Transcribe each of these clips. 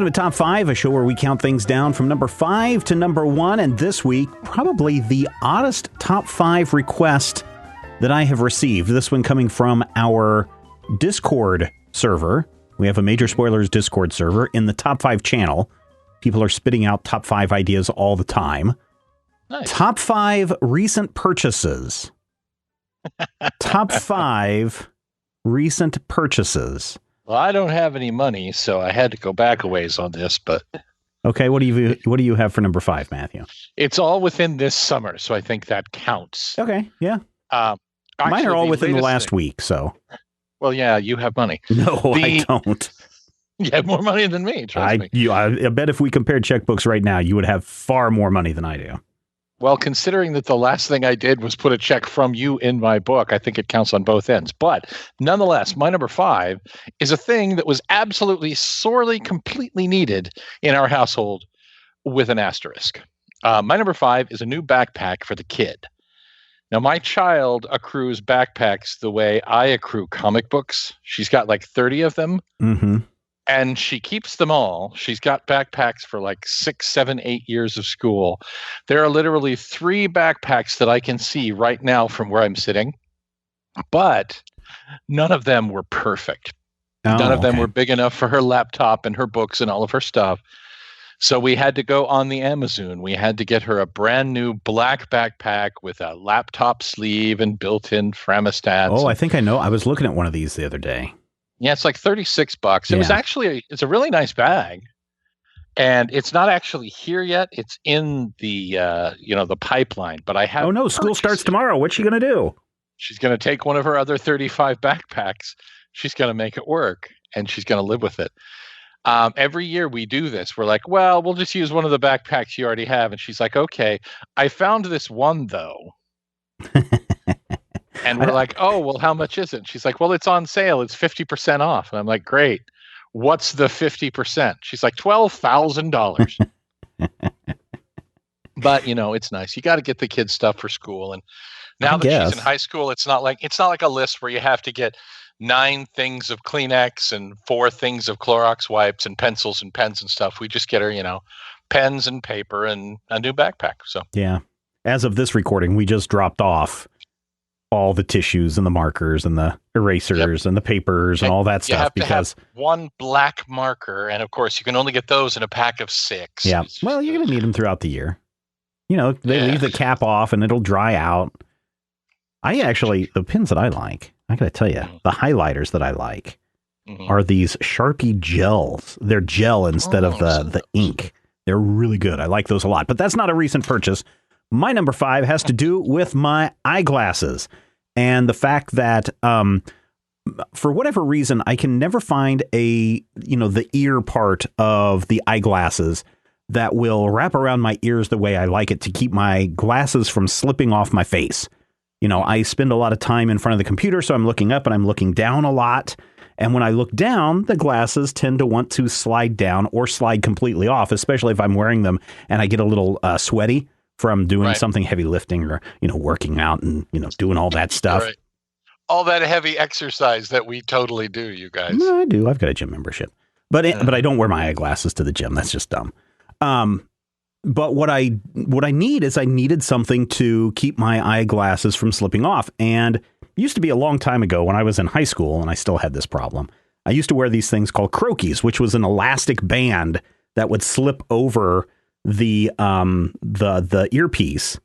Welcome to Top 5, a show where we count things down from number 5 to number 1. And this week, probably the oddest Top 5 request that I have received. This one coming from our Discord server. We have a Major Spoilers Discord server in the Top 5 channel. People are spitting out Top 5 ideas all the time. Nice. Top 5 recent purchases. Top 5 recent purchases. Well, I don't have any money, so I had to go back a ways on this, but Okay, what do you have for number 5, Matthew? it's all within this summer, so I think that counts. Okay, yeah. Mine Actually, are all within the latest last thing- week, so. Well, yeah, you have money. No, I don't. You have more money than me, trust me. I bet if we compared checkbooks right now, you would have far more money than I do. Well, considering that the last thing I did was put a check from you in my book, I think it counts on both ends. But nonetheless, my number 5 is a thing that was absolutely sorely, completely needed in our household with an asterisk. My number 5 is a new backpack for the kid. Now, my child accrues backpacks the way I accrue comic books. She's got like 30 of them. Mm-hmm. And she keeps them all. She's got backpacks for like 6, 7, 8 years of school. There are literally 3 backpacks that I can see right now from where I'm sitting, but none of them were perfect. None of them were big enough for her laptop and her books and all of her stuff. So we had to go on the Amazon. We had to get her a brand new black backpack with a laptop sleeve and built-in thermostats. Oh, I think I know. I was looking at one of these the other day. Yeah, it's like $36. It was actually, it's a really nice bag. And it's not actually here yet. It's in the, the pipeline. But I have. Oh, no. School starts tomorrow. What's she going to do? She's going to take one of her other 35 backpacks. She's going to make it work. And she's going to live with it. Every year we do this. We're like, well, we'll just use one of the backpacks you already have. And she's like, okay, I found this one, though. And we're like, oh, well, how much is it? And she's like, well, it's on sale. It's 50% off. And I'm like, great. What's the 50%? She's like, $12,000. But, it's nice. You got to get the kids stuff for school. And now that she's in high school, it's not like a list where you have to get 9 things of Kleenex and 4 things of Clorox wipes and pencils and pens and stuff. We just get her, pens and paper and a new backpack. So yeah. As of this recording, we just dropped off all the tissues and the markers and the erasers and the papers and all that stuff. You have because to have one black marker, and of course you can only get those in a pack of 6. Yeah. Well, you're going to need them throughout the year. They leave the cap off and it'll dry out. The pens that I like, I got to tell you, the highlighters that I like are these Sharpie gels. They're gel instead of the ink. They're really good. I like those a lot, but that's not a recent purchase. My number 5 has to do with my eyeglasses and the fact that, for whatever reason, I can never find the ear part of the eyeglasses that will wrap around my ears the way I like it to keep my glasses from slipping off my face. I spend a lot of time in front of the computer, so I'm looking up and I'm looking down a lot. And when I look down, the glasses tend to want to slide down or slide completely off, especially if I'm wearing them and I get a little sweaty from doing something heavy lifting or, working out and, doing all that stuff. Right. All that heavy exercise that we totally do, you guys. No, I do. I've got a gym membership. But I don't wear my eyeglasses to the gym. That's just dumb. But what I need is I needed something to keep my eyeglasses from slipping off. And it used to be a long time ago when I was in high school and I still had this problem. I used to wear these things called Croakies, which was an elastic band that would slip over the earpiece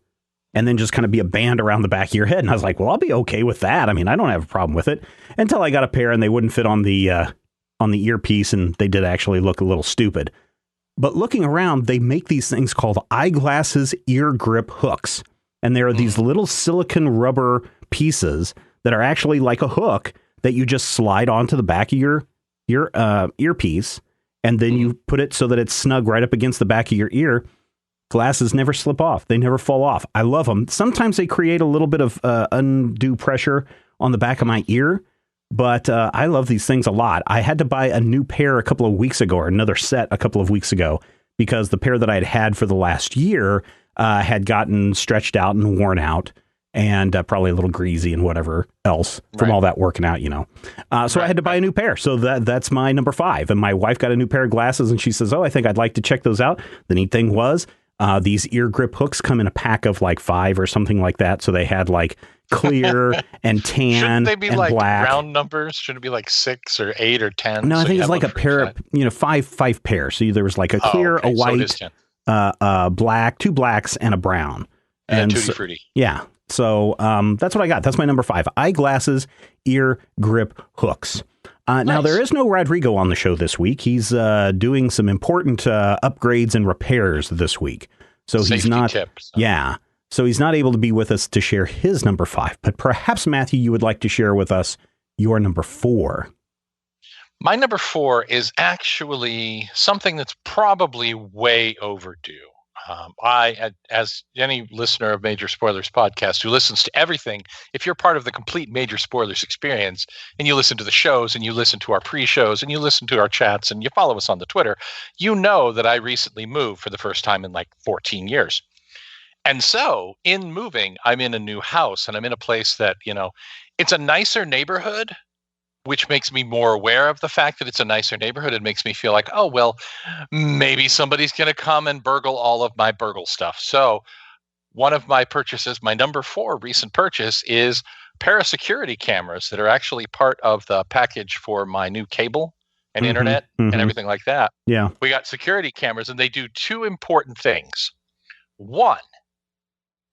and then just kind of be a band around the back of your head. And I was like, well, I'll be okay with that. I mean, I don't have a problem with it until I got a pair and they wouldn't fit on the earpiece. And they did actually look a little stupid. But looking around, they make these things called eyeglasses ear grip hooks. And there are these little silicone rubber pieces that are actually like a hook that you just slide onto the back of your earpiece. And then you put it so that it's snug right up against the back of your ear. Glasses never slip off. They never fall off. I love them. Sometimes they create a little bit of undue pressure on the back of my ear. But I love these things a lot. I had to buy a new pair a couple of weeks ago, or another set a couple of weeks ago, because the pair that I had for the last year had gotten stretched out and worn out. and probably a little greasy and whatever else from all that working out, So I had to buy a new pair. So that's my number 5. And my wife got a new pair of glasses and she says, I think I'd like to check those out. The neat thing was these ear grip hooks come in a pack of like 5 or something like that. So they had like clear and tan Shouldn't they be and like black. round numbers? Shouldn't it be like 6 or 8 or 10? No, I think it's like a pair of, 5 pairs. So there was like a clear, a white, black, 2 blacks, and a brown. And Tutti Frutti. Yeah. So that's what I got. That's my number 5. Eyeglasses, ear grip hooks. Nice. Now, there is no Rodrigo on the show this week. He's doing some important upgrades and repairs this week. So Safety he's not. tips. Yeah. So he's not able to be with us to share his number 5. But perhaps, Matthew, you would like to share with us your number 4. My number 4 is actually something that's probably way overdue. As any listener of Major Spoilers podcast who listens to everything, if you're part of the complete Major Spoilers experience and you listen to the shows and you listen to our pre-shows and you listen to our chats and you follow us on the Twitter, you know that I recently moved for the first time in like 14 years. And so in moving, I'm in a new house and I'm in a place that, it's a nicer neighborhood, which makes me more aware of the fact that it's a nicer neighborhood. It makes me feel like, oh, well, maybe somebody's going to come and burgle all of my burgle stuff. So one of my purchases, my number 4 recent purchase, is a pair of security cameras that are actually part of the package for my new cable and internet and everything like that. Yeah. We got security cameras and they do 2 important things. One,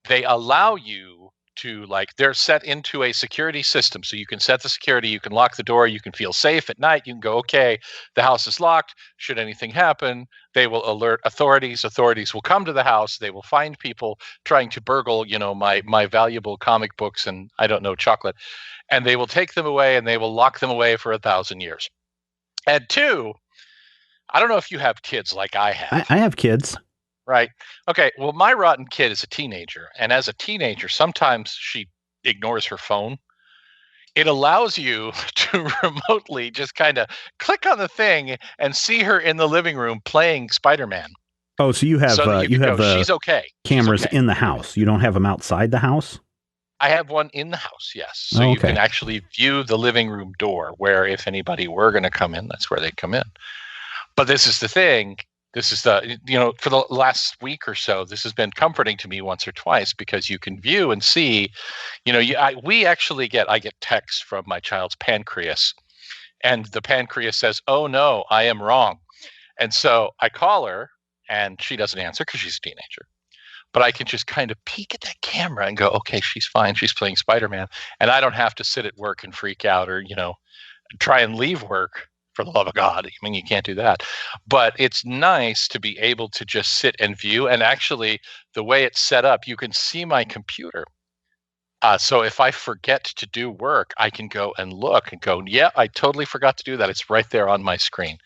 they allow you to they're set into a security system. So you can set the security, you can lock the door, you can feel safe at night. You can go, okay, the house is locked. Should anything happen, they will alert authorities. Authorities will come to the house. They will find people trying to burgle, my valuable comic books and I don't know, chocolate. And they will take them away and they will lock them away for 1,000 years. And 2, I don't know if you have kids like I have. I have kids. Right. Okay. Well, my rotten kid is a teenager. And as a teenager, sometimes she ignores her phone. It allows you to remotely just kind of click on the thing and see her in the living room playing Spider-Man. Oh, so you have she's okay. Cameras in the house. You don't have them outside the house? I have one in the house, yes. So you can actually view the living room door where if anybody were going to come in, that's where they come in. But this is the thing. This is for the last week or so, this has been comforting to me once or twice because you can view and see, I get texts from my child's pancreas and the pancreas says, oh no, I am wrong. And so I call her and she doesn't answer because she's a teenager, but I can just kind of peek at that camera and go, okay, she's fine. She's playing Spider-Man. And I don't have to sit at work and freak out or, try and leave work. For the love of God. I mean, you can't do that. But it's nice to be able to just sit and view. And actually, the way it's set up, you can see my computer. So if I forget to do work, I can go and look and go, yeah, I totally forgot to do that. It's right there on my screen.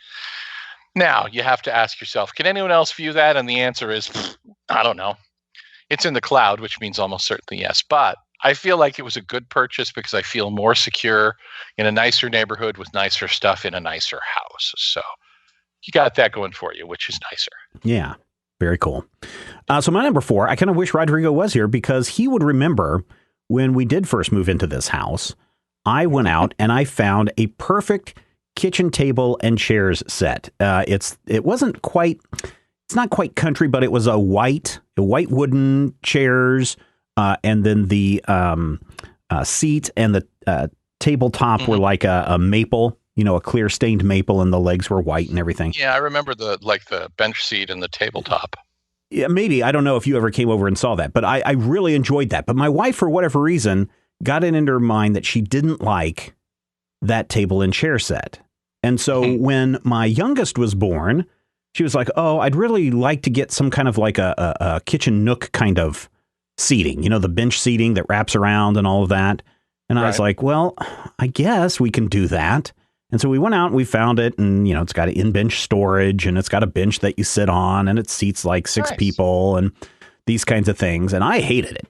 Now, you have to ask yourself, can anyone else view that? And the answer is, I don't know. It's in the cloud, which means almost certainly yes. But I feel like it was a good purchase because I feel more secure in a nicer neighborhood with nicer stuff in a nicer house. So you got that going for you, which is nicer. Yeah, very cool. So my number 4, I kind of wish Rodrigo was here because he would remember when we did first move into this house, I went out and I found a perfect kitchen table and chairs set. It's not quite country, but it was a white wooden chairs. And then the seat and the tabletop were like a maple, a clear stained maple, and the legs were white and everything. Yeah, I remember the bench seat and the tabletop. Yeah, maybe. I don't know if you ever came over and saw that, but I really enjoyed that. But my wife, for whatever reason, got it into her mind that she didn't like that table and chair set. And so when my youngest was born, she was like, oh, I'd really like to get some kind of like a kitchen nook kind of seating, the bench seating that wraps around and all of that. And I was like, well, I guess we can do that. And so we went out and we found it and, it's got an in-bench storage and it's got a bench that you sit on and it seats like 6 people and these kinds of things. And I hated it.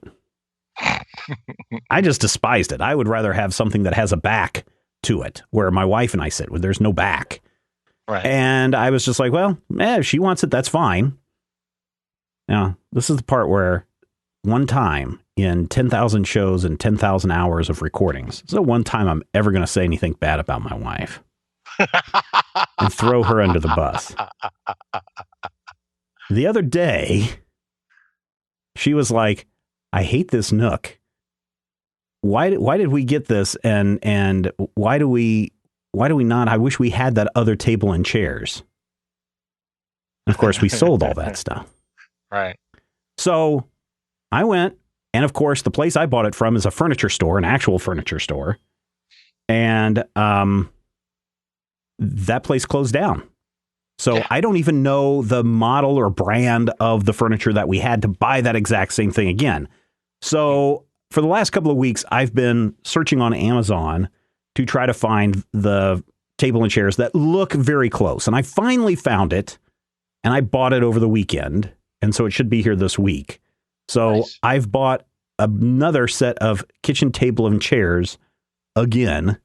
I just despised it. I would rather have something that has a back to it where my wife and I sit where there's no back. Right. And I was just like, well, if she wants it, that's fine. Now, this is the part where one time in 10,000 shows and 10,000 hours of recordings. It's the one time I'm ever going to say anything bad about my wife and throw her under the bus. The other day, she was like, I hate this Nook. Why did we get this? And why do we not? I wish we had that other table and chairs. And of course, we sold all that stuff. Right. So I went, and of course, the place I bought it from is a furniture store, an actual furniture store. And that place closed down. So I don't even know the model or brand of the furniture that we had to buy that exact same thing again. So for the last couple of weeks, I've been searching on Amazon to try to find the table and chairs that look very close. And I finally found it, and I bought it over the weekend. And so it should be here this week. So nice. I've bought another set of kitchen table and chairs again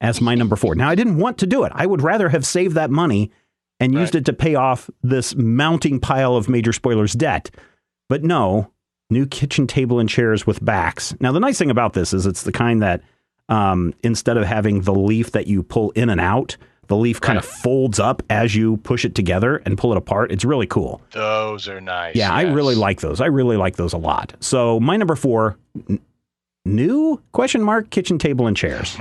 as my number 4. Now, I didn't want to do it. I would rather have saved that money and used it to pay off this mounting pile of Major Spoilers debt. But no, new kitchen table and chairs with backs. Now, the nice thing about this is it's the kind that instead of having the leaf that you pull in and out, the leaf kind of folds up as you push it together and pull it apart. It's really cool. Those are nice. Yeah, yes. I really like those. I really like those a lot. So my number 4, new ? Kitchen table and chairs.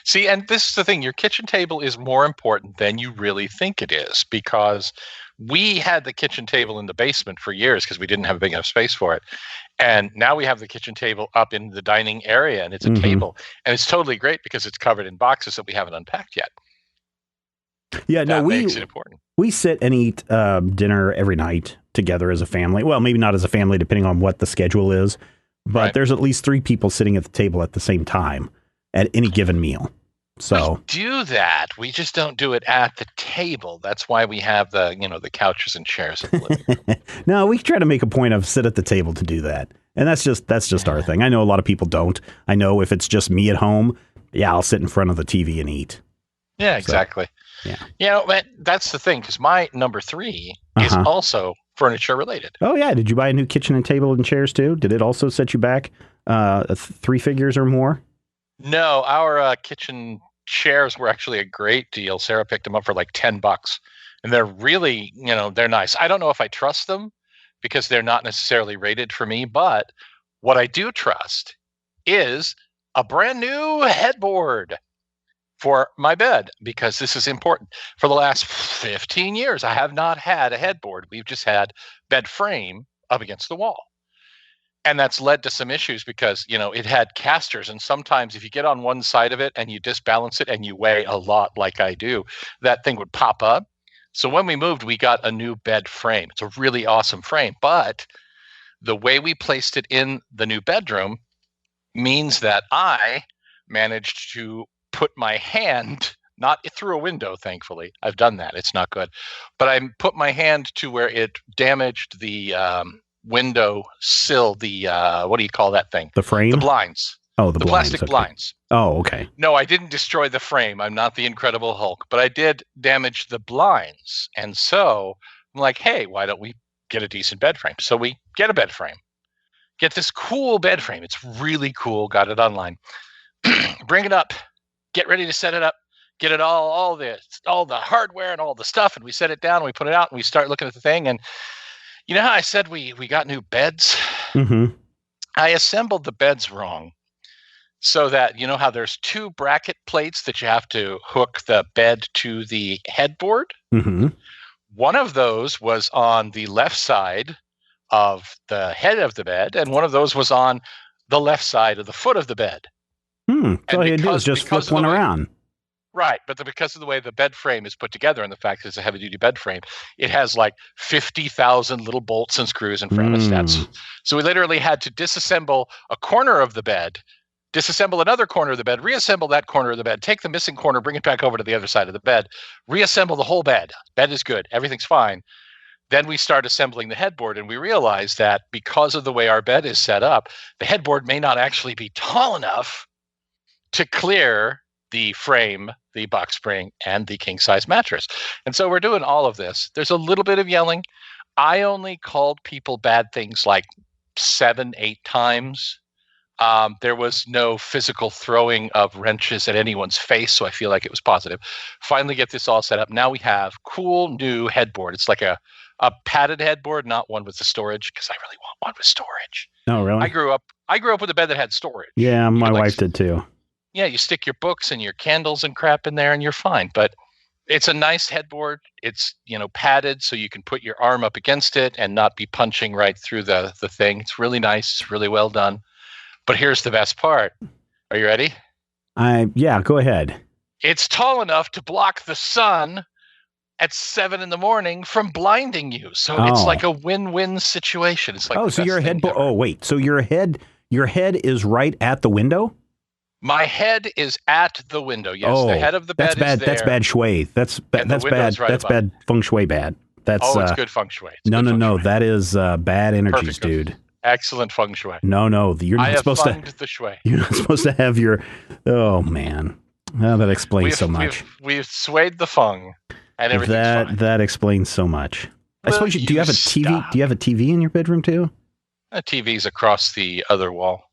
See, and this is the thing. Your kitchen table is more important than you really think it is, because we had the kitchen table in the basement for years because we didn't have a big enough space for it. And now we have the kitchen table up in the dining area, and it's a table. And it's totally great because it's covered in boxes that we haven't unpacked yet. Yeah, that makes it important. We sit and eat dinner every night together as a family. Well, maybe not as a family, depending on what the schedule is. But there's at least 3 people sitting at the table at the same time at any given meal. So we do that. We just don't do it at the table. That's why we have the couches and chairs in the living room. No, we try to make a point of sit at the table to do that. And that's just our thing. I know a lot of people don't. I know if it's just me at home, I'll sit in front of the TV and eat. Yeah, exactly. So, yeah. But that's the thing, because my number 3 is also furniture related. Oh, yeah. Did you buy a new kitchen and table and chairs too? Did it also set you back 3 figures or more? No, our kitchen chairs were actually a great deal. Sarah picked them up for like $10, and they're really, they're nice. I don't know if I trust them because they're not necessarily rated for me, but what I do trust is a brand new headboard for my bed, because this is important. For the last 15 years, I have not had a headboard. We've just had bed frame up against the wall. And that's led to some issues because, it had casters. And sometimes if you get on one side of it and you disbalance it and you weigh a lot like I do, that thing would pop up. So when we moved, we got a new bed frame. It's a really awesome frame. But the way we placed it in the new bedroom means that I managed to put my hand, not through a window, thankfully. I've done that. It's not good. But I put my hand to where it damaged the window sill, the what do you call that thing? The frame? The blinds. Oh, the blinds. Plastic blinds. Oh, okay. No, I didn't destroy the frame. I'm not the Incredible Hulk, but I did damage the blinds. And so I'm like, hey, why don't we get a decent bed frame? So we get a bed frame. Get this cool bed frame. It's really cool. Got it online. Bring it up. Get ready to set it up. Get it all the hardware and all the stuff, and we set it down. And we put it out, and we start looking at the thing. And you know how I said we got new beds? Mm-hmm. I assembled the beds wrong, so that how there's 2 bracket plates that you have to hook the bed to the headboard. Mm-hmm. One of those was on the left side of the head of the bed, and one of those was on the left side of the foot of the bed. So all you do is just flip one around. Right, but because of the way the bed frame is put together and the fact that it's a heavy-duty bed frame, it has like 50,000 little bolts and screws and thermostats. So we literally had to disassemble a corner of the bed, disassemble another corner of the bed, reassemble that corner of the bed, take the missing corner, bring it back over to the other side of the bed, reassemble the whole bed. Bed is good. Everything's fine. Then we start assembling the headboard, and we realize that because of the way our bed is set up, the headboard may not actually be tall enough to clear the frame, the box spring, and the king-size mattress. And so we're doing all of this. There's a little bit of yelling. I only called people bad things like 7, 8 times. There was no physical throwing of wrenches at anyone's face, so I feel like it was positive. Finally get this all set up. Now we have cool new headboard. It's like a padded headboard, not one with the storage, because I really want one with storage. Oh, really? I grew up with a bed that had storage. Yeah, my wife did too. Yeah, you stick your books and your candles and crap in there and you're fine. But it's a nice headboard. It's, padded so you can put your arm up against it and not be punching right through the thing. It's really nice. It's really well done. But here's the best part. Are you ready? Yeah, go ahead. It's tall enough to block the sun at 7 a.m. from blinding you. So it's like a win-win situation. It's like so your headboard. Oh, wait. So your head is right at the window? My head is at the window. Yes, the head of the bed is there. That's bad shui. That's bad. That's bad feng shui. Bad. That's it's good feng shui. No. That is bad energies, dude. Excellent feng shui. No, you're not supposed to. The shui. You're not supposed to have your. Oh man, that explains so much. We've swayed the feng, and everything's fine. That explains so much. I suppose do you have a TV? Do you have a TV in your bedroom too? A TV's across the other wall.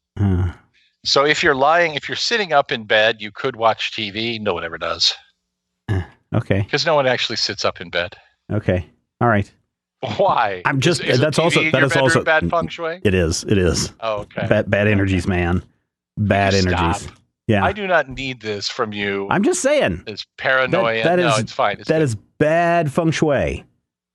So if you're sitting up in bed, you could watch TV. No one ever does. Okay. Because no one actually sits up in bed. Okay. All right. Why? I'm just. Is that's TV also. in That your is also bad feng shui. It is. Oh, okay. Bad energies, man. Bad energies. Yeah. I do not need this from you. I'm just saying. It's paranoia. No, it's fine. That is bad feng shui.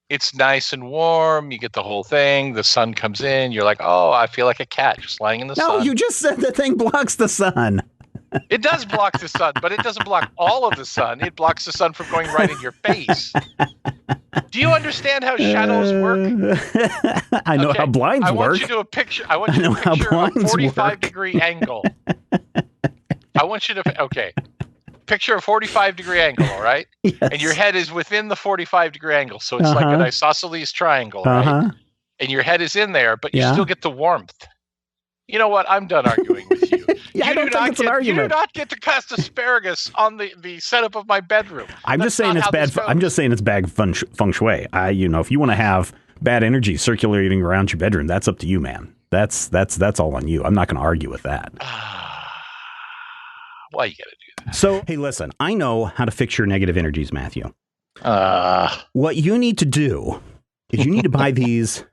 It's nice and warm. You get the whole thing. The sun comes in. You're like, oh, I feel like a cat just lying in the sun. No, you just said the thing blocks the sun. It does block the sun, but it doesn't block all of the sun. It blocks the sun from going right in your face. Do you understand how shadows work? I know how blinds work. I want you to picture a 45-degree angle. I want you to, picture a 45-degree angle, all right? Yes. And your head is within the 45-degree angle. So it's like an isosceles triangle, right? And your head is in there, but you still get the warmth. You know what? I'm done arguing with you. I don't think it's an argument. You do not get to cast asparagus on the setup of my bedroom. I'm just saying it's bad. I'm just saying it's bad feng shui. If you want to have bad energy circulating around your bedroom, that's up to you, man. That's all on you. I'm not going to argue with that. Why you got to do that? So, hey, listen, I know how to fix your negative energies, Matthew. What you need to do is you need to buy these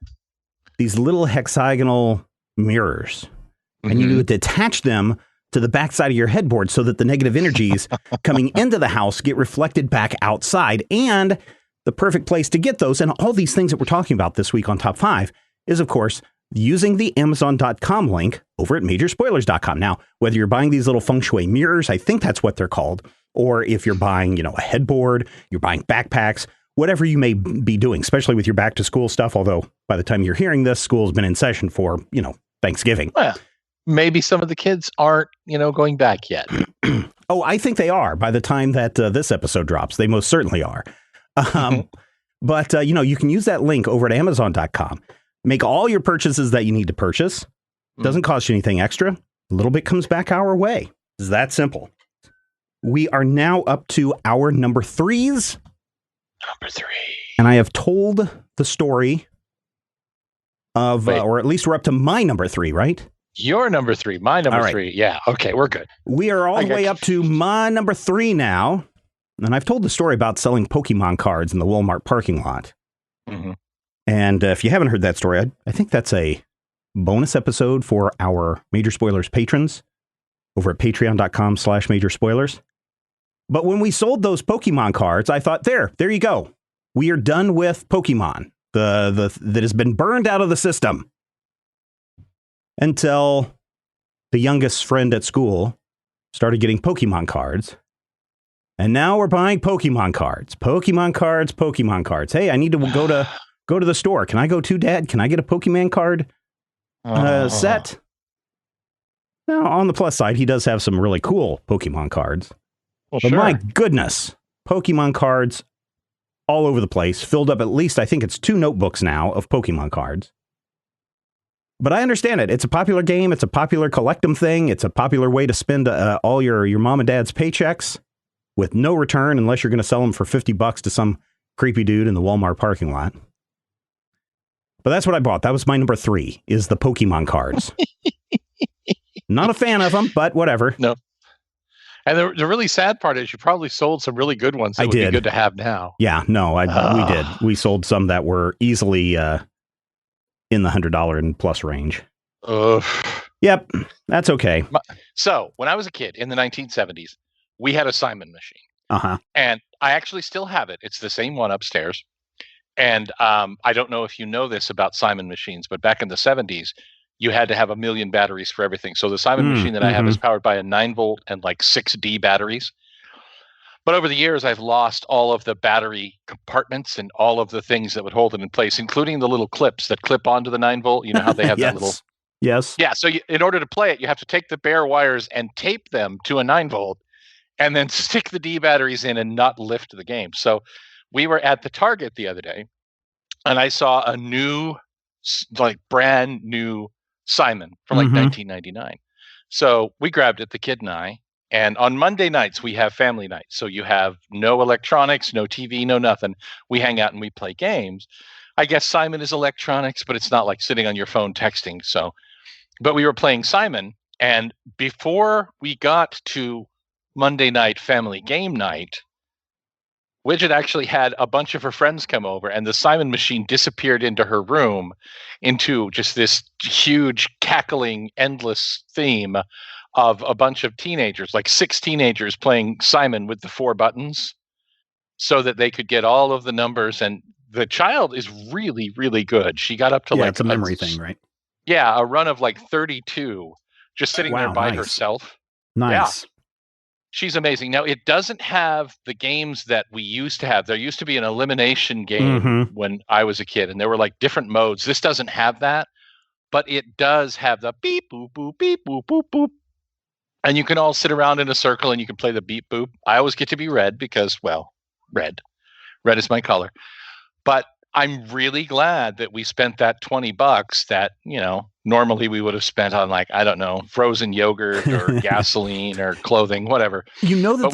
little hexagonal mirrors, and you need to attach them to the backside of your headboard so that the negative energies coming into the house get reflected back outside. And the perfect place to get those and all these things that we're talking about this week on Top 5 is, of course, using the Amazon.com link over at Majorspoilers.com. Now, whether you're buying these little feng shui mirrors, I think that's what they're called, or if you're buying, a headboard, you're buying backpacks, whatever you may be doing, especially with your back to school stuff. Although by the time you're hearing this, school's been in session for, Thanksgiving. Well, maybe some of the kids aren't, going back yet. Oh, I think they are by the time that this episode drops. They most certainly are. But, you can use that link over at Amazon.com. Make all your purchases that you need to purchase. Doesn't cost you anything extra. A little bit comes back our way. It's that simple. We are now up to our number 3s. Number 3. And I have told the story of, or at least we're up to my number 3, right? Your number 3, my number 3. Yeah. Okay, we're good. We are all the way up to my number 3 now. And I've told the story about selling Pokemon cards in the Walmart parking lot. Mm-hmm. And if you haven't heard that story, I think that's a bonus episode for our Major Spoilers patrons over at patreon.com/majorspoilers. But when we sold those Pokemon cards, I thought, there you go. We are done with Pokemon. That has been burned out of the system. Until the youngest friend at school started getting Pokemon cards. And now we're buying Pokemon cards. Pokemon cards. Hey, I need to go to the store. Can I go too, Dad? Can I get a Pokemon card set? Now, on the plus side, he does have some really cool Pokemon cards. Well, but sure. my goodness, Pokemon cards all over the place, filled up at least, I think it's 2 notebooks now of Pokemon cards. But I understand it. It's a popular game. It's a popular collect-em thing. It's a popular way to spend all your mom and dad's paychecks with no return unless you're going to sell them for $50 to some creepy dude in the Walmart parking lot. But that's what I bought. That was my number 3, is the Pokemon cards. Not a fan of them, but whatever. No. And the really sad part is you probably sold some really good ones that would be good to have now. Yeah, no, we did. We sold some that were easily in the $100 and plus range. Yep, that's okay. So when I was a kid in the 1970s, we had a Simon machine. Uh-huh. And I actually still have it. It's the same one upstairs. And I don't know if you know this about Simon machines, but back in the 70s, you had to have 1 million batteries for everything. So the Simon machine that I have is powered by a 9-volt and like 6D batteries. But over the years, I've lost all of the battery compartments and all of the things that would hold it in place, including the little clips that clip onto the 9-volt. You know how they have yes. that little... Yes. Yeah, so in order to play it, you have to take the bare wires and tape them to a 9-volt and then stick the D batteries in and not lift the game. So we were at the Target the other day, and I saw a new, like brand new Simon from like 1999. So we grabbed it, the kid and I, and on Monday nights we have family night. So you have no electronics, no TV, no nothing. We hang out and we play games. I guess Simon is electronics, but it's not like sitting on your phone texting. So, but we were playing Simon, and before we got to Monday night family game night, Widget actually had a bunch of her friends come over, and the Simon machine disappeared into her room into just this huge, cackling, endless theme of a bunch of teenagers, like 6 teenagers playing Simon with the 4 buttons so that they could get all of the numbers. And the child is really, really good. She got up to it's a memory thing, right? Yeah, a run of like 32 just sitting there by herself. Nice. Yeah. She's amazing. Now, it doesn't have the games that we used to have. There used to be an elimination game when I was a kid, and there were like different modes. This doesn't have that, but it does have the beep, boop, boop, beep, boop, boop, boop. And you can all sit around in a circle and you can play the beep, boop. I always get to be red because, well, red. Red is my color. But I'm really glad that we spent that $20 that, you know, normally we would have spent on, like, I don't know, frozen yogurt or gasoline or clothing, whatever. You know that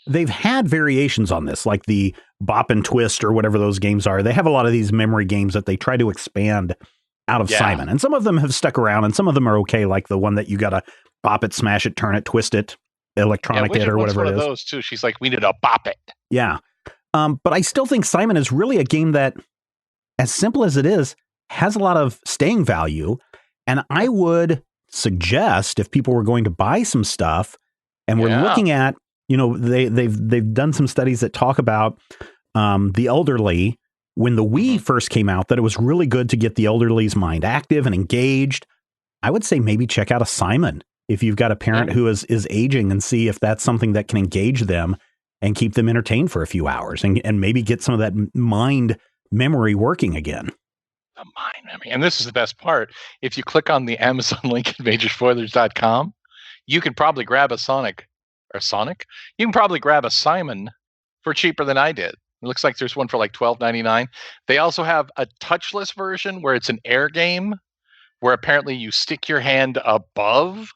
they've had variations on this, like the Bop and Twist or whatever those games are. They have a lot of these memory games that they try to expand out of Simon. And some of them have stuck around and some of them are okay, like the one that you got to bop it, smash it, turn it, twist it, electronic it, or whatever it is. One of those too. She's like, we need to bop it. Yeah. But I still think Simon is really a game that, as simple as it is, has a lot of staying value. And I would suggest, if people were going to buy some stuff, and we're looking at, you know, they've done some studies that talk about the elderly. When the Wii first came out, that it was really good to get the elderly's mind active and engaged. I would say maybe check out a Simon if you've got a parent who is aging, and see if that's something that can engage them and keep them entertained for a few hours, and maybe get some of that mind memory working again. The mind memory. And this is the best part. If you click on the Amazon link at majorspoilers.com, you can probably grab a Sonic. You can probably grab a Simon for cheaper than I did. It looks like there's one for like $12.99. They also have a touchless version where it's an air game, where apparently you stick your hand above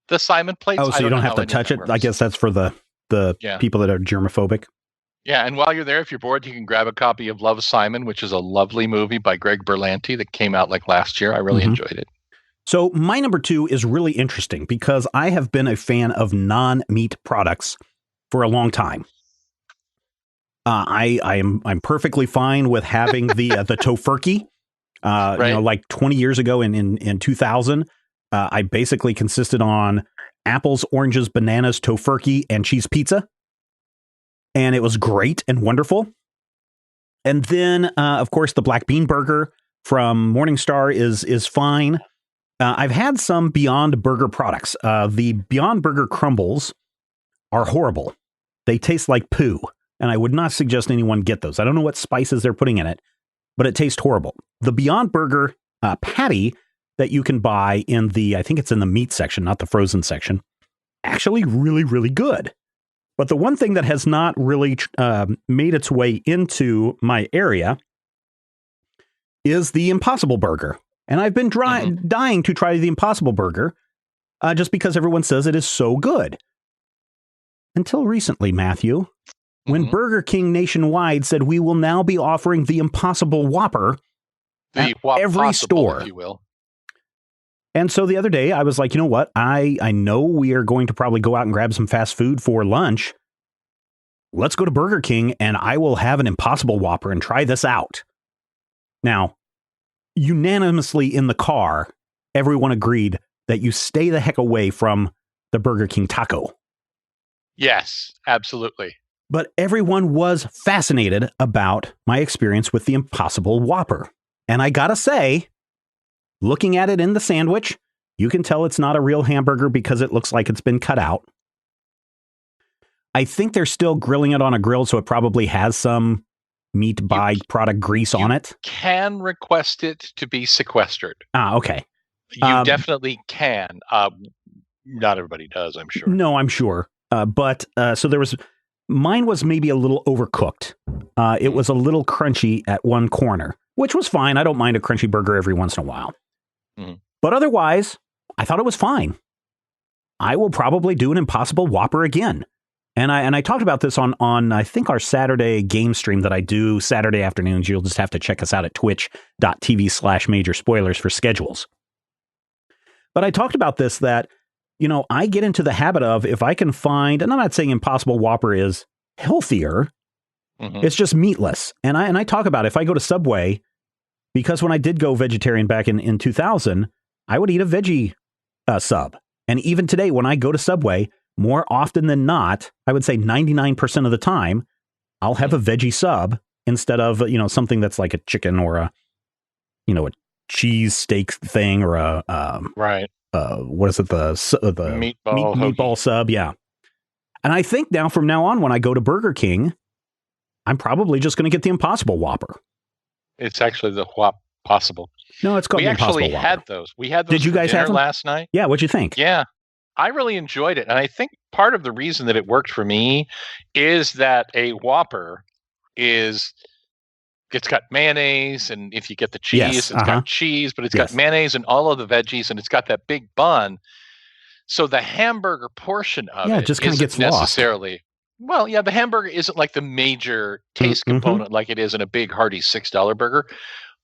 the Simon plates. Oh, so you don't have to touch it? I guess that's for the people that are germophobic. Yeah, and while you're there, if you're bored, you can grab a copy of Love, Simon, which is a lovely movie by Greg Berlanti that came out like last year. I really enjoyed it. So my number 2 is really interesting because I have been a fan of non-meat products for a long time. I'm perfectly fine with having the Tofurkey. Right. You know, like 20 years ago in 2000, I basically consisted on apples, oranges, bananas, Tofurkey, and cheese pizza. And it was great and wonderful. And then, of course, the black bean burger from Morningstar is fine. I've had some Beyond Burger products. The Beyond Burger crumbles are horrible. They taste like poo. And I would not suggest anyone get those. I don't know what spices they're putting in it, but it tastes horrible. The Beyond Burger patty that you can buy in I think it's in the meat section, not the frozen section, actually really, really good. But the one thing that has not really made its way into my area is the Impossible Burger. And I've been dying to try the Impossible Burger just because everyone says it is so good. Until recently, Matthew, when Burger King nationwide said we will now be offering the Impossible Whopper The Whop every Possible, store. if you will. And so the other day I was like, you know what? I know we are going to probably go out and grab some fast food for lunch. Let's go to Burger King and I will have an Impossible Whopper and try this out. Now, unanimously in the car, everyone agreed that you stay the heck away from the Burger King taco. Yes, absolutely. But everyone was fascinated about my experience with the Impossible Whopper. And I gotta say, looking at it in the sandwich, you can tell it's not a real hamburger because it looks like it's been cut out. I think they're still grilling it on a grill, so it probably has some meat byproduct grease on it. Can request it to be sequestered. Okay. You definitely can. Not everybody does, I'm sure. No, I'm sure. But so there was, mine was maybe a little overcooked. It was a little crunchy at one corner, which was fine. I don't mind a crunchy burger every once in a while. But otherwise, I thought it was fine. I will probably do an Impossible Whopper again. And I talked about this on I think our Saturday game stream that I do Saturday afternoons. You'll just have to check us out at twitch.tv/major spoilers for schedules. But I talked about this, that, you know, I get into the habit of, if I can find, and I'm not saying Impossible Whopper is healthier, it's just meatless. And I talk about, if I go to Subway, because when I did go vegetarian back in 2000, I would eat a veggie sub. And even today, when I go to Subway, more often than not, I would say 99% of the time, I'll have a veggie sub instead of, you know, something that's like a chicken or a, you know, a cheese steak thing, or a what is it, the meatball sub, yeah. And I think from now on, when I go to Burger King, I'm probably just going to get the Impossible Whopper. It's actually the Whop Possible. No, it's called the Impossible Whopper. We actually had those. We had those. Did you guys have them last night? Yeah, what'd you think? Yeah, I really enjoyed it, and I think part of the reason that it worked for me is that a Whopper it's got mayonnaise, and if you get the cheese, it's got cheese, but it's got mayonnaise and all of the veggies, and it's got that big bun. So the hamburger portion of it just kind of gets necessarily lost. Well, yeah, the hamburger isn't like the major taste component like it is in a big hearty $6 burger.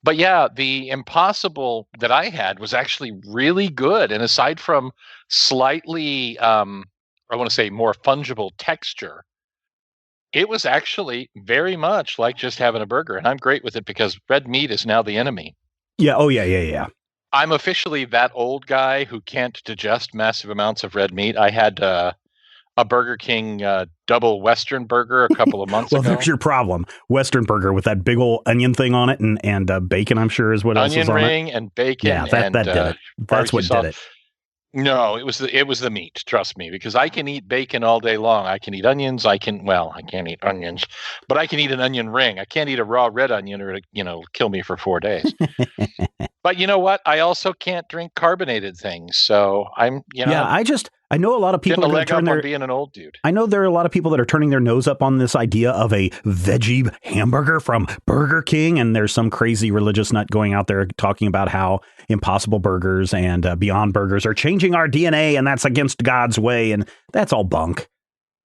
But yeah, the Impossible that I had was actually really good. And aside from slightly, I want to say more fungible texture, it was actually very much like just having a burger. And I'm great with it because red meat is now the enemy. Yeah. Oh, yeah. I'm officially that old guy who can't digest massive amounts of red meat. I had a Burger King double Western burger a couple of months ago. Well, there's your problem. Western burger with that big old onion thing on it, and bacon, I'm sure, is what else is on it. Onion ring and bacon. Yeah, that did it. That's what did it. No, it was the meat. Trust me, because I can eat bacon all day long. I can eat onions. I can't eat onions, but I can eat an onion ring. I can't eat a raw red onion, or kill me for 4 days. But you know what? I also can't drink carbonated things. So I'm, I know a lot of people are turn their being an old dude. I know there are a lot of people that are turning their nose up on this idea of a veggie hamburger from Burger King, and there's some crazy religious nut going out there talking about how Impossible Burgers and Beyond Burgers are changing our DNA, and that's against God's way, and that's all bunk.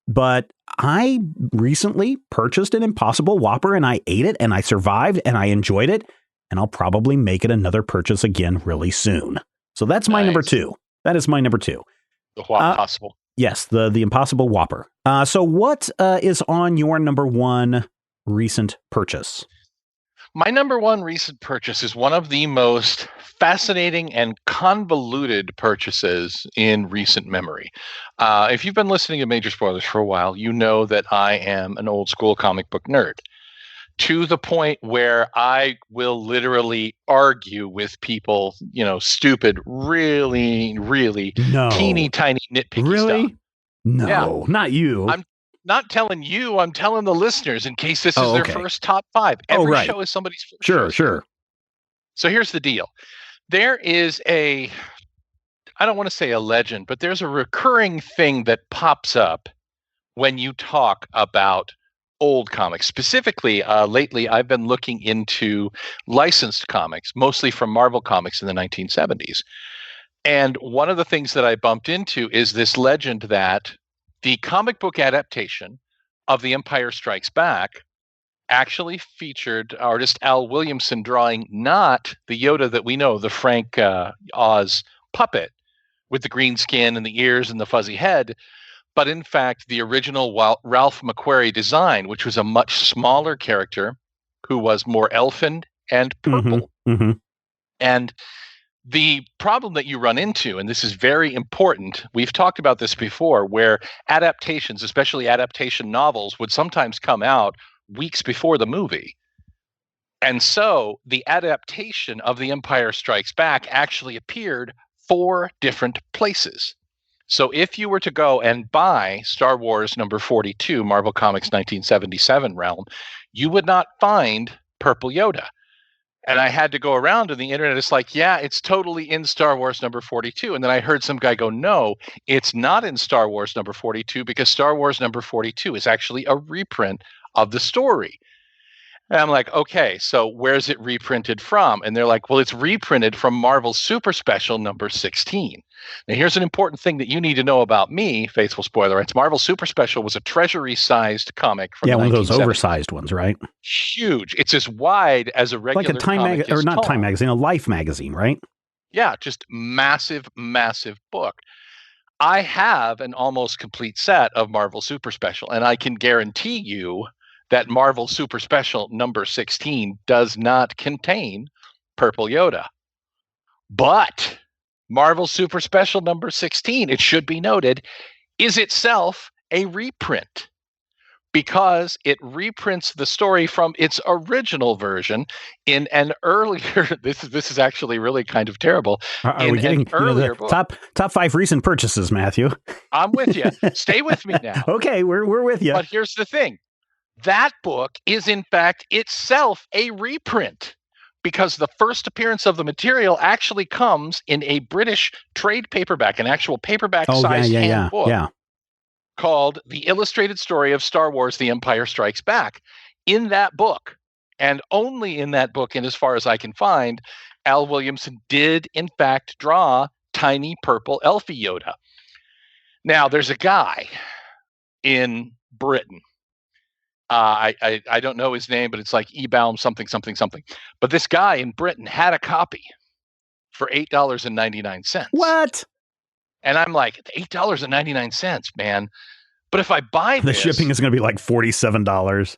But I recently purchased an Impossible Whopper, and I ate it, and I survived, and I enjoyed it, and I'll probably make it another purchase again really soon. So that's my number 2. That is my number 2. The Whop Possible. Yes, the Impossible Whopper. So what is on your number 1 recent purchase? My number 1 recent purchase is one of the most fascinating and convoluted purchases in recent memory. If you've been listening to Major Spoilers for a while, you know that I am an old school comic book nerd, to the point where I will literally argue with people, stupid, really, really teeny tiny nitpicky stuff. No, not you. I'm not telling you, I'm telling the listeners in case this is their first top 5. Every show is somebody's first show. Sure. So here's the deal. There is I don't want to say a legend, but there's a recurring thing that pops up when you talk about old comics. Specifically, lately, I've been looking into licensed comics, mostly from Marvel Comics in the 1970s. And one of the things that I bumped into is this legend that the comic book adaptation of The Empire Strikes Back actually featured artist Al Williamson drawing not the Yoda that we know, the Frank Oz puppet with the green skin and the ears and the fuzzy head, but in fact the original Ralph McQuarrie design, which was a much smaller character who was more elfin and purple. Mm-hmm. Mm-hmm. And the problem that you run into, and this is very important, we've talked about this before, where adaptations, especially adaptation novels, would sometimes come out weeks before the movie. And so the adaptation of The Empire Strikes Back actually appeared 4 different places. So if you were to go and buy Star Wars number 42, Marvel Comics 1977 realm, you would not find Purple Yoda. And I had to go around on the internet. It's like, yeah, it's totally in Star Wars number 42. And then I heard some guy go, no, it's not in Star Wars number 42 because Star Wars number 42 is actually a reprint of the story. And I'm like, okay, so where's it reprinted from? And they're like, well, it's reprinted from Marvel Super Special number 16. Now, here's an important thing that you need to know about me, Faithful Spoiler. It's Marvel Super Special was a treasury-sized comic from one of those oversized ones, right? Huge. It's as wide as a regular like a Time magazine, or not Time magazine, a Life magazine, right? Yeah, just massive, massive book. I have an almost complete set of Marvel Super Special, and I can guarantee you that Marvel Super Special number 16 does not contain Purple Yoda. But Marvel Super Special number 16, it should be noted, is itself a reprint because it reprints the story from its original version in an earlier. This is actually really kind of terrible. Are we getting earlier book? Top 5 recent purchases, Matthew? I'm with you. Stay with me now. Okay, we're with you. But here's the thing. That book is, in fact, itself a reprint because the first appearance of the material actually comes in a British trade paperback, an actual paperback-sized handbook called The Illustrated Story of Star Wars: The Empire Strikes Back. In that book, and only in that book, and as far as I can find, Al Williamson did, in fact, draw tiny purple elfie Yoda. Now, there's a guy in Britain. I don't know his name, but it's like Ebaum something. But this guy in Britain had a copy for $8.99. What? And I'm like, $8.99, man. But if I buy this, the shipping is going to be like $47.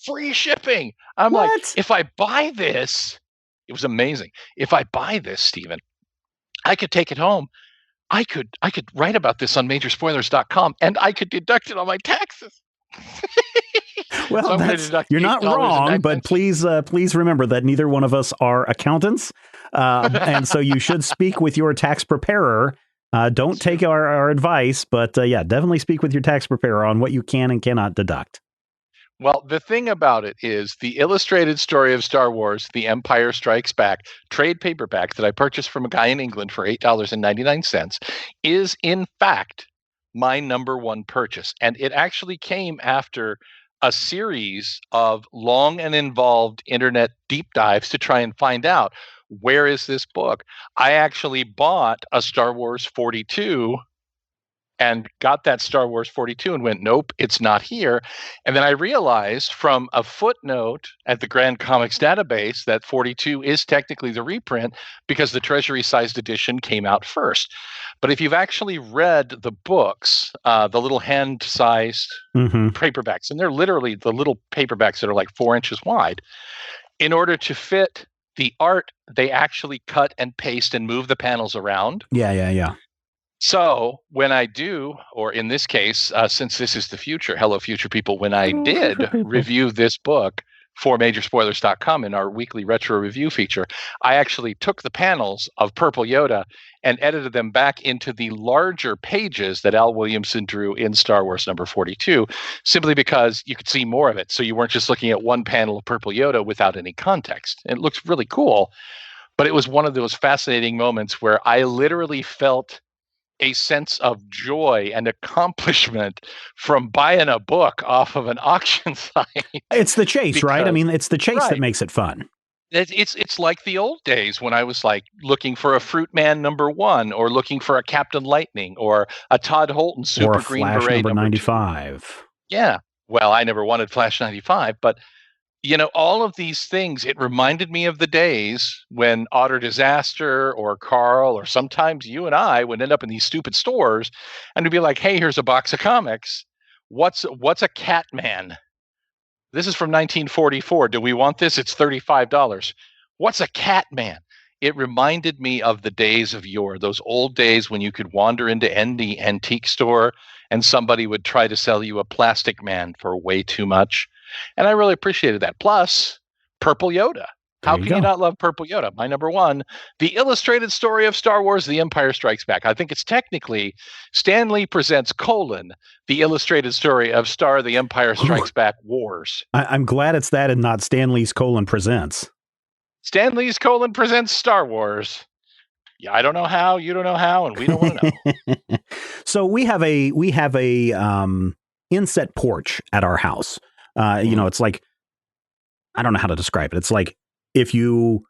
Free shipping. I'm like, if I buy this, it was amazing. If I buy this, Stephen, I could take it home. I could write about this on majorspoilers.com and I could deduct it on my taxes. Well, so you're not wrong, but please remember that neither one of us are accountants, and so you should speak with your tax preparer. Don't take our advice, but definitely speak with your tax preparer on what you can and cannot deduct. Well, the thing about it is the Illustrated Story of Star Wars: The Empire Strikes Back trade paperback that I purchased from a guy in England for $8.99 is, in fact, my number one purchase. And it actually came after a series of long and involved internet deep dives to try and find out, where is this book? I actually bought a Star Wars 42 and got that Star Wars 42 and went, nope, it's not here. And then I realized from a footnote at the Grand Comics database that 42 is technically the reprint because the treasury-sized edition came out first. But if you've actually read the books, the little hand-sized paperbacks, and they're literally the little paperbacks that are like 4 inches wide, in order to fit the art, they actually cut and paste and move the panels around. Yeah. So when I do, or in this case, since this is the future, hello future people, when I did review this book for majorspoilers.com in our weekly retro review feature, I actually took the panels of Purple Yoda and edited them back into the larger pages that Al Williamson drew in Star Wars number 42, simply because you could see more of it. So you weren't just looking at one panel of Purple Yoda without any context. It looks really cool, but it was one of those fascinating moments where I literally felt a sense of joy and accomplishment from buying a book off of an auction site. It's the chase, right? I mean, it's the chase that makes it fun. It's like the old days when I was like looking for a Fruit Man #1 or looking for a Captain Lightning or a Todd Holton Super or a Green Flash Beret number 95. Yeah. Well, I never wanted Flash 95, but all of these things, it reminded me of the days when Otter Disaster or Carl, or sometimes you and I would end up in these stupid stores and we'd be like, hey, here's a box of comics. What's a Catman? This is from 1944. Do we want this? It's $35. What's a Catman? It reminded me of the days of yore, those old days when you could wander into any antique store and somebody would try to sell you a Plastic Man for way too much. And I really appreciated that. Plus, Purple Yoda. How can you not love Purple Yoda? My number one, The Illustrated Story of Star Wars, The Empire Strikes Back. I think it's technically Stan Lee Presents: The Illustrated Story of The Empire Strikes Back Wars. I'm glad it's that and not Stan Lee's Presents. Stan Lee's Presents Star Wars. Yeah, I don't know how, you don't know how, and we don't want to know. So we have a inset porch at our house. It's like, I don't know how to describe it. It's like if you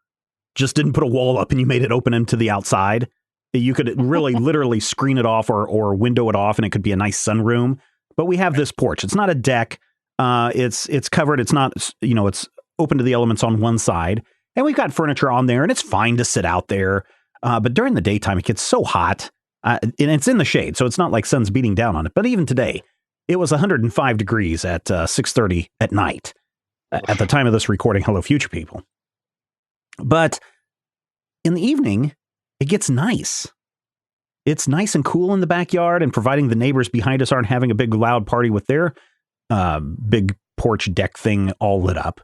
just didn't put a wall up and you made it open into the outside, you could really literally screen it off or window it off, and it could be a nice sunroom. But we have this porch. It's not a deck. It's covered. It's not, it's open to the elements on one side. And we've got furniture on there, and it's fine to sit out there. But during the daytime, it gets so hot, and it's in the shade, so it's not like sun's beating down on it. But even today, it was 105 degrees at 6:30 at night at the time of this recording. Hello, future people. But in the evening, it gets nice. It's nice and cool in the backyard, and providing the neighbors behind us aren't having a big loud party with their big porch deck thing all lit up,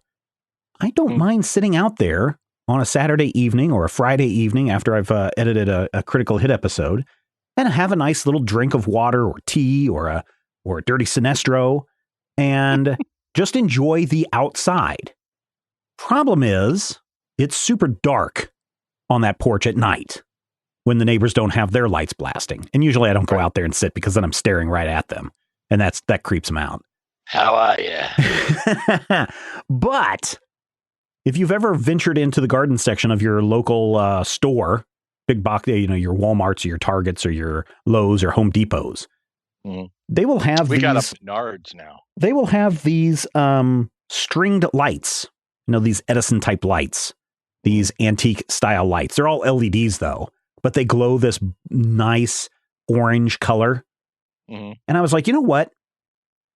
I don't mind sitting out there on a Saturday evening or a Friday evening after I've edited a Critical Hit episode and have a nice little drink of water or tea or a dirty Sinestro and just enjoy the outside. Problem is, it's super dark on that porch at night when the neighbors don't have their lights blasting. And usually I don't go out there and sit because then I'm staring right at them. And that creeps them out. How are you? But if you've ever ventured into the garden section of your local store, big box, your Walmarts or your Targets or your Lowe's or Home Depots, they will have We got up Menards now. They will have these stringed lights, these Edison type lights, these antique style lights. They're all LEDs though, but they glow this nice orange color. And I was like, you know what?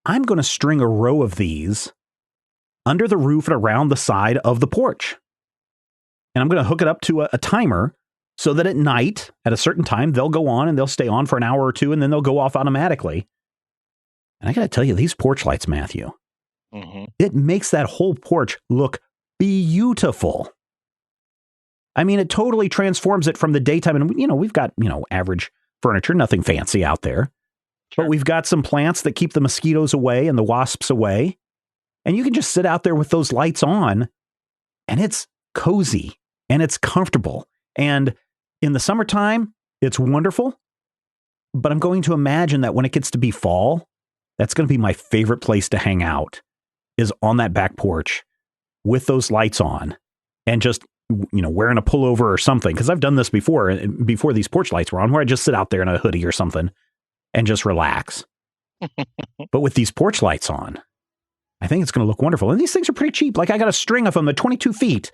I'm going to string a row of these under the roof and around the side of the porch. And I'm going to hook it up to a timer so that at night, at a certain time, they'll go on and they'll stay on for an hour or two, and then they'll go off automatically. And I got to tell you, these porch lights, Matthew, it makes that whole porch look beautiful. I mean, it totally transforms it from the daytime. And, we've got, average furniture, nothing fancy out there. Sure. But we've got some plants that keep the mosquitoes away and the wasps away. And you can just sit out there with those lights on, and it's cozy and it's comfortable. And in the summertime, it's wonderful. But I'm going to imagine that when it gets to be fall, that's going to be my favorite place to hang out, is on that back porch with those lights on and just, wearing a pullover or something. Because I've done this before these porch lights were on, where I just sit out there in a hoodie or something and just relax. But with these porch lights on, I think it's going to look wonderful. And these things are pretty cheap. Like, I got a string of them at 22 feet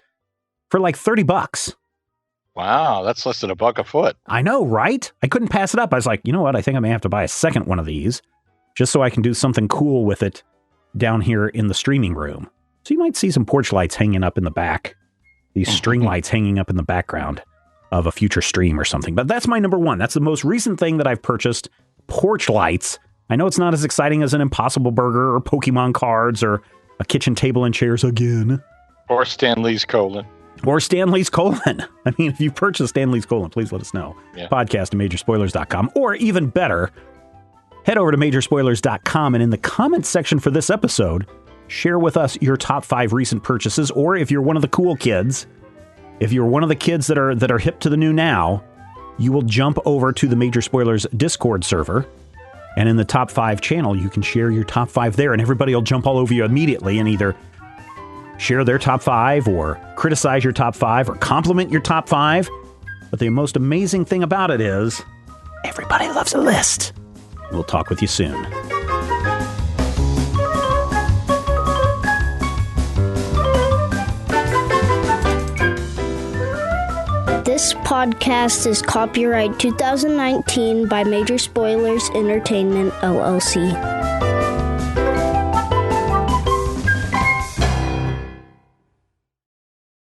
for like $30. Wow, that's less than $1 a foot. I know, right? I couldn't pass it up. I was like, you know what? I think I may have to buy a second one of these just so I can do something cool with it down here in the streaming room. So you might see some porch lights hanging up in the back, these string lights hanging up in the background of a future stream or something. But that's my number one. That's the most recent thing that I've purchased, porch lights. I know it's not as exciting as an Impossible Burger or Pokemon cards or a kitchen table and chairs again. Or Stan Lee's colon. Or Stan Lee's colon. I mean, if you purchased Stan Lee's colon, please let us know. Yeah. Podcast at Majorspoilers.com. Or even better, head over to Majorspoilers.com, and in the comments section for this episode, share with us your top 5 recent purchases. Or if you're one of the cool kids, if you're one of the kids that are hip to the new now, you will jump over to the Major Spoilers Discord server. And in the top 5 channel, you can share your top 5 there, and everybody will jump all over you immediately and either share their top 5 or criticize your top 5 or compliment your top 5. But the most amazing thing about it is everybody loves a list. We'll talk with you soon. This podcast is copyright 2019 by Major Spoilers Entertainment, LLC.